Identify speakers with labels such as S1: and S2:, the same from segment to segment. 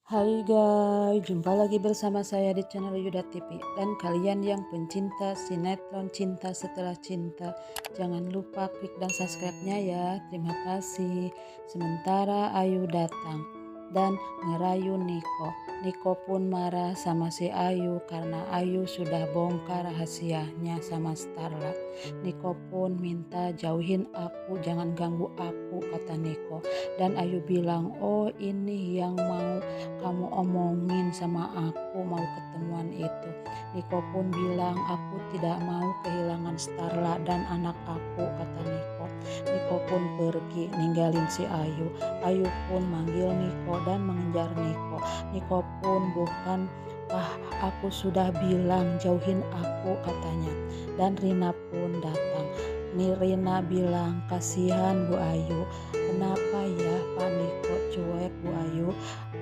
S1: Hai guys, jumpa lagi bersama saya di channel Yuda TV. Dan kalian yang pencinta sinetron Cinta Setelah Cinta, jangan lupa klik dan subscribe-nya ya. Terima kasih. Sementara Ayu datang dan ngerayu Niko. Niko pun marah sama si Ayu karena Ayu sudah bongkar rahasianya sama Starla. Niko pun minta jauhin aku, jangan ganggu aku, kata Niko. Dan Ayu bilang, oh ini yang mau kamu omongin sama aku, mau ketemuan itu. Niko pun bilang, aku tidak mau kehilangan Starla dan anak aku, kata Niko. Niko pun pergi ninggalin si Ayu. Ayu pun manggil Niko dan mengejar Niko. Niko pun, aku sudah bilang jauhin aku, katanya. Dan Rina pun datang. Rina bilang, kasihan Bu Ayu, kenapa ya Pak Niko cuek Bu Ayu,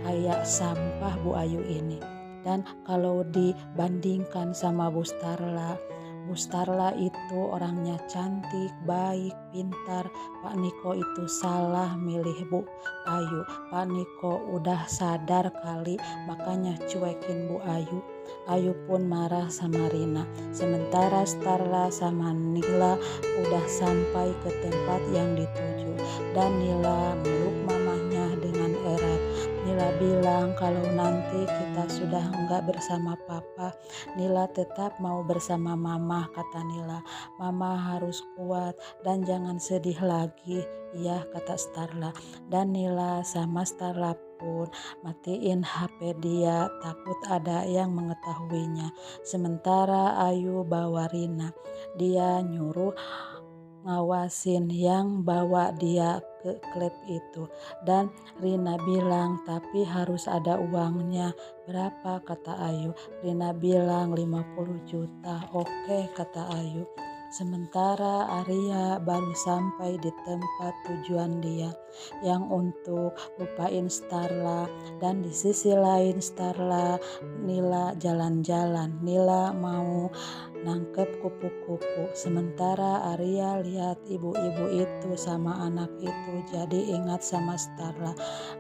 S1: kayak sampah Bu Ayu ini. Dan kalau dibandingkan sama Bu Starla itu orangnya cantik, baik, pintar. Pak Niko itu salah milih Bu Ayu. Pak Niko udah sadar kali, makanya cuekin Bu Ayu. Ayu pun marah sama Rina. Sementara Starla sama Nila udah sampai ke tempat yang dituju. Dan Nila meluk mamahnya dengan erat. Nila bilang kalau nanti kita sudah enggak bersama papa, Nila tetap mau bersama mama, kata Nila. Mama harus kuat dan jangan sedih lagi, ya, kata Starla. Dan Nila sama Starla pun matiin HP dia, takut ada yang mengetahuinya. Sementara Ayu bawa Rina, dia nyuruh ngawasin yang bawa dia ke klub itu. Dan Rina bilang, tapi harus ada uangnya. Berapa, kata Ayu. Rina bilang 50 juta. Oke, kata Ayu. Sementara Arya baru sampai di tempat tujuan dia, yang untuk lupain Starla. Dan di sisi lain Starla, Nila jalan-jalan. Nila mau nangkep kupu-kupu. Sementara Arya lihat ibu-ibu itu sama anak itu, jadi ingat sama Starla.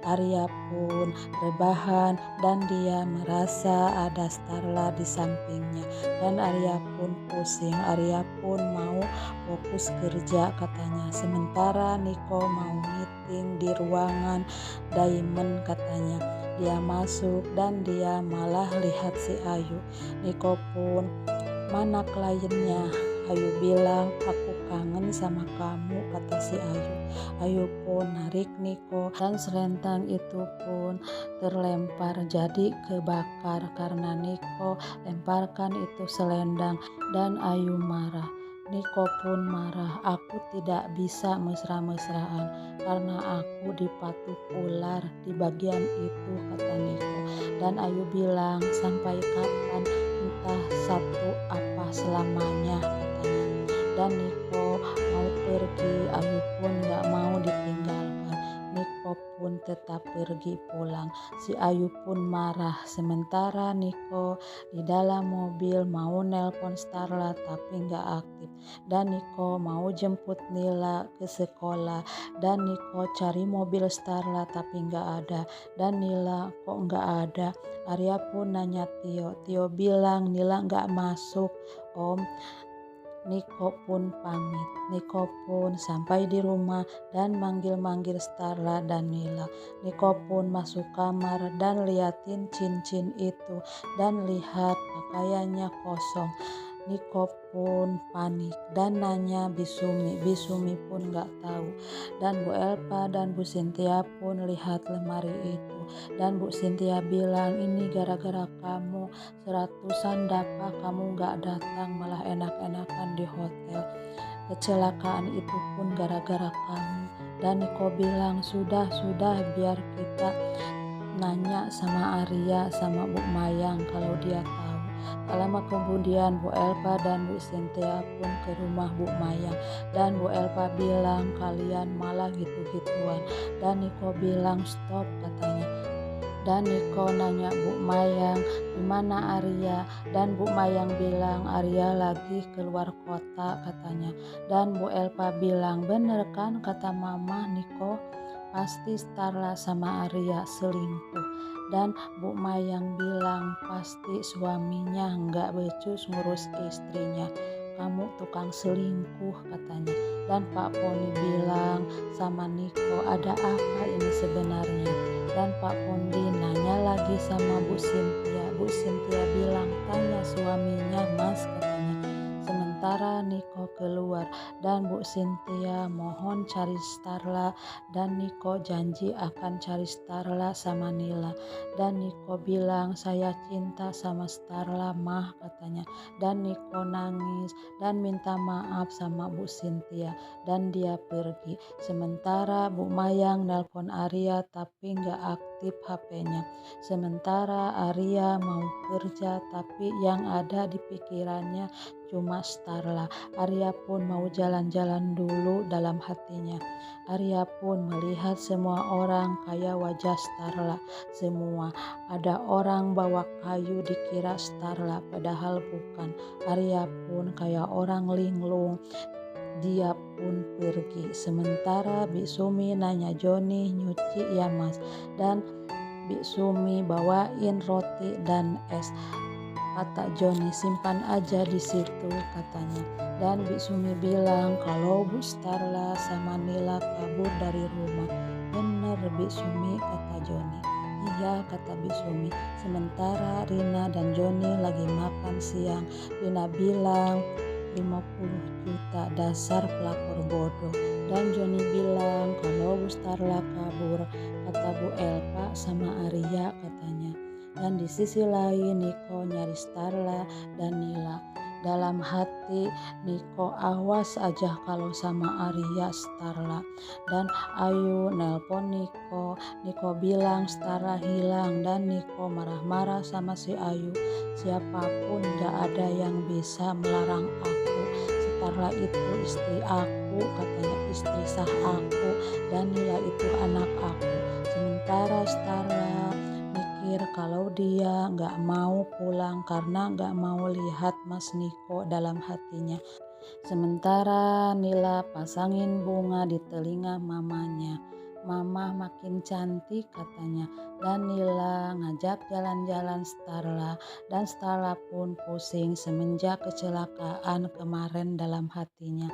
S1: Arya pun rebahan dan dia merasa ada Starla di sampingnya. Dan Arya pun pusing. Arya pun mau fokus kerja, katanya. Sementara Niko mau meeting di ruangan Diamond, katanya. Dia masuk dan dia malah lihat si Ayu. Niko pun, mana kliennya? Ayu bilang, aku kangen sama kamu, kata si Ayu. Ayu pun narik Niko dan selendang itu pun terlempar jadi kebakar karena Niko lemparkan itu selendang. Dan Ayu marah. Niko pun marah, aku tidak bisa mesra-mesraan karena aku dipatuk ular di bagian itu, kata Niko. Dan Ayu bilang, sampai kapan? Entah satu apa selamanya, katanya. Dan Niko mau pergi, Ayu pun gak mau ditinggalkan. Niko pun tetap pergi pulang. Si Ayu pun marah. Sementara Niko di dalam mobil mau nelpon Starla tapi gak aktif. Dan Niko mau jemput Nila ke sekolah. Dan Niko cari mobil Starla tapi gak ada. Dan Nila kok gak ada. Arya pun nanya Tio. Tio bilang Nila gak masuk, Om. Niko pun pamit. Niko pun sampai di rumah dan manggil-manggil Starla dan Nila. Niko pun masuk kamar dan liatin cincin itu dan lihat pakaiannya kosong. Niko pun panik dan nanya Bisumi. Bisumi pun gak tahu. Dan Bu Elpa dan Bu Sintia pun lihat lemari itu. Dan Bu Sintia bilang, ini gara-gara kamu, seratusan dapat kamu gak datang, malah enak-enakan di hotel. Kecelakaan itu pun gara-gara kamu. Dan Niko bilang, sudah biar kita nanya sama Arya sama Bu Mayang kalau dia tahu. Tak lama kemudian Bu Elpa dan Bu Sintia pun ke rumah Bu Mayang. Dan Bu Elpa bilang, kalian malah gitu-gituan. Dan Niko bilang, stop, katanya. Dan Niko nanya Bu Mayang, di mana Arya? Dan Bu Mayang bilang, Arya lagi keluar kota, katanya. Dan Bu Elpa bilang, bener kan kata Mama Niko? pasti Starla sama Arya selingkuh. Dan Bu Mayang bilang pasti suaminya nggak becus ngurus istrinya, kamu tukang selingkuh katanya. Dan Pak Poni bilang sama Niko, ada apa ini sebenarnya? Dan Pak Pondi nanya lagi sama Bu Cynthia. Bu Cynthia bilang, tanya suaminya Mas katanya. Sementara Niko keluar dan Bu Cynthia mohon cari Starla, dan Niko janji akan cari Starla sama Nila. Dan Niko bilang, saya cinta sama Starla mah katanya. Dan Niko nangis dan minta maaf sama Bu Cynthia dan dia pergi. Sementara Bu Mayang nelpon Arya tapi nggak aktif HP-nya. Sementara Arya mau kerja tapi yang ada di pikirannya cuma Starla. Arya pun mau jalan-jalan dulu dalam hatinya. Arya pun melihat semua orang kayak wajah Starla. Semua ada orang bawa kayu dikira Starla padahal bukan. Arya pun kayak orang linglung. Dia pun pergi. Sementara Bik Sumi nanya Joni, nyuci ya Mas. Dan Bik Sumi bawain roti dan es. Kata Joni, simpan aja di situ katanya. Dan Bik Sumi bilang kalau Bu Starla sama Nila kabur dari rumah. Bener Bik Sumi, kata Joni. Iya, kata Bik Sumi. Sementara Rina dan Joni lagi makan siang. Rina bilang 50 juta, dasar pelakor bodoh. Dan Joni bilang kalau Bu Starla kabur, kata Bu Elpa sama Arya katanya. Dan di sisi lain Niko nyari Starla dan Nila. Dalam hati Niko, awas aja kalau sama Arya Starla. Dan Ayu nelpon Niko. Niko bilang Starla hilang dan Niko marah-marah sama si Ayu. Siapapun gak ada yang bisa melarang aku. Starla itu istri aku katanya, istri sah aku, dan Nila itu anak aku. Sementara Starla kalau dia nggak mau pulang karena nggak mau lihat Mas Niko dalam hatinya. Sementara Nila pasangin bunga di telinga mamanya. Mama makin cantik katanya. Dan Nila ngajak jalan-jalan Starla. Dan Starla pun pusing semenjak kecelakaan kemarin dalam hatinya.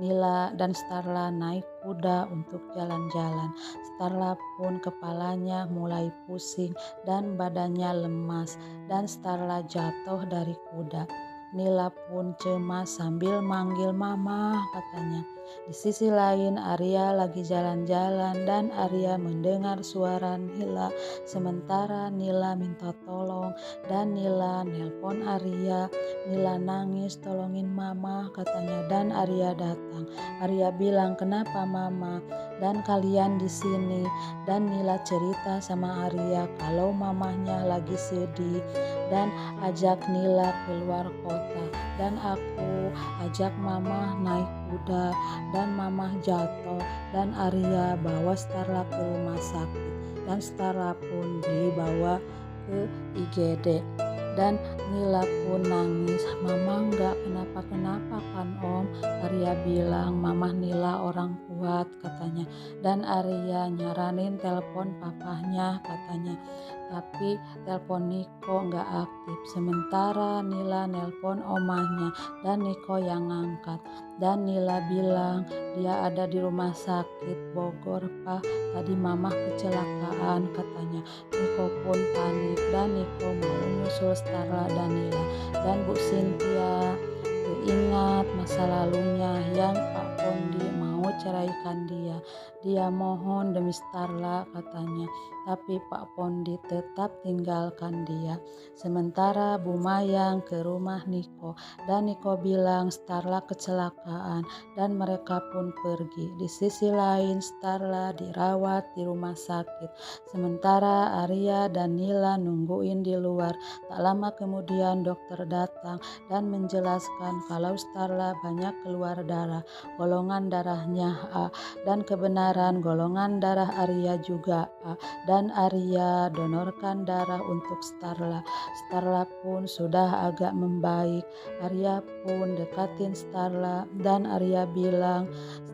S1: Nila dan Starla naik kuda untuk jalan-jalan. Starla pun kepalanya mulai pusing dan badannya lemas. Dan Starla jatuh dari kuda. Nila pun cemas sambil manggil mama katanya. Di sisi lain Arya lagi jalan-jalan dan Arya mendengar suara Nila. Sementara Nila minta tolong dan Nila nelpon Arya. Nila nangis, tolongin mama katanya, dan Arya datang. Arya bilang, kenapa mama? Dan kalian di sini? Dan Nila cerita sama Arya kalau mamahnya lagi sedih dan ajak Nila keluar kota. Dan aku ajak mama naik kuda dan mama jatuh dan Arya bawa Starla ke rumah sakit dan Starla pun dibawa ke IGD. Dan Nila pun nangis, mama nggak kenapa-kenapa kan om? Arya bilang mama Nila orang kuat katanya. Dan Arya nyaranin telepon papahnya katanya, tapi telepon Niko nggak aktif. Sementara Nila nelpon omahnya dan Niko yang ngangkat. Dan Nila bilang dia ada di rumah sakit Bogor pak, tadi mamah kecelakaan katanya. Niko pun panik dan Niko mau nyusul Starla dan Nila. Dan Bu Cynthia ingat masa lalunya yang Pak Pondi mau ceraikan dia. Dia mohon demi Starla katanya, tapi Pak Pondi tetap tinggalkan dia. Sementara Bu Mayang ke rumah Niko dan Niko bilang Starla kecelakaan dan mereka pun pergi. Di sisi lain Starla dirawat di rumah sakit. Sementara Arya dan Nila nungguin di luar. Tak lama kemudian dokter datang dan menjelaskan kalau Starla banyak keluar darah, golongan darahnya A, dan kebenaran golongan darah Arya juga A, dan Arya donorkan darah untuk Starla. Starla pun sudah agak membaik. Arya pun dekatin Starla dan Arya bilang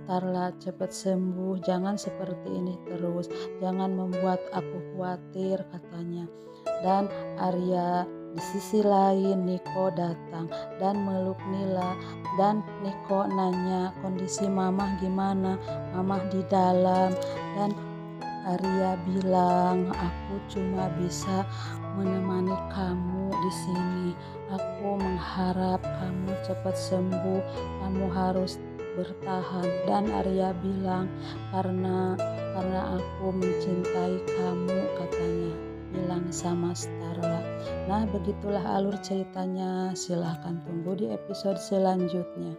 S1: Starla, cepat sembuh, jangan seperti ini terus, jangan membuat aku khawatir, katanya. Dan Arya di sisi lain, Niko datang dan meluk Nila, dan Niko nanya kondisi mamah gimana, mamah di dalam. Dan Arya bilang, aku cuma bisa menemani kamu di sini. Aku mengharap kamu cepat sembuh. Kamu harus bertahan. Dan Arya bilang, karena aku mencintai kamu, katanya. Bilang sama Starla. Nah, begitulah alur ceritanya. Silahkan tunggu di episode selanjutnya.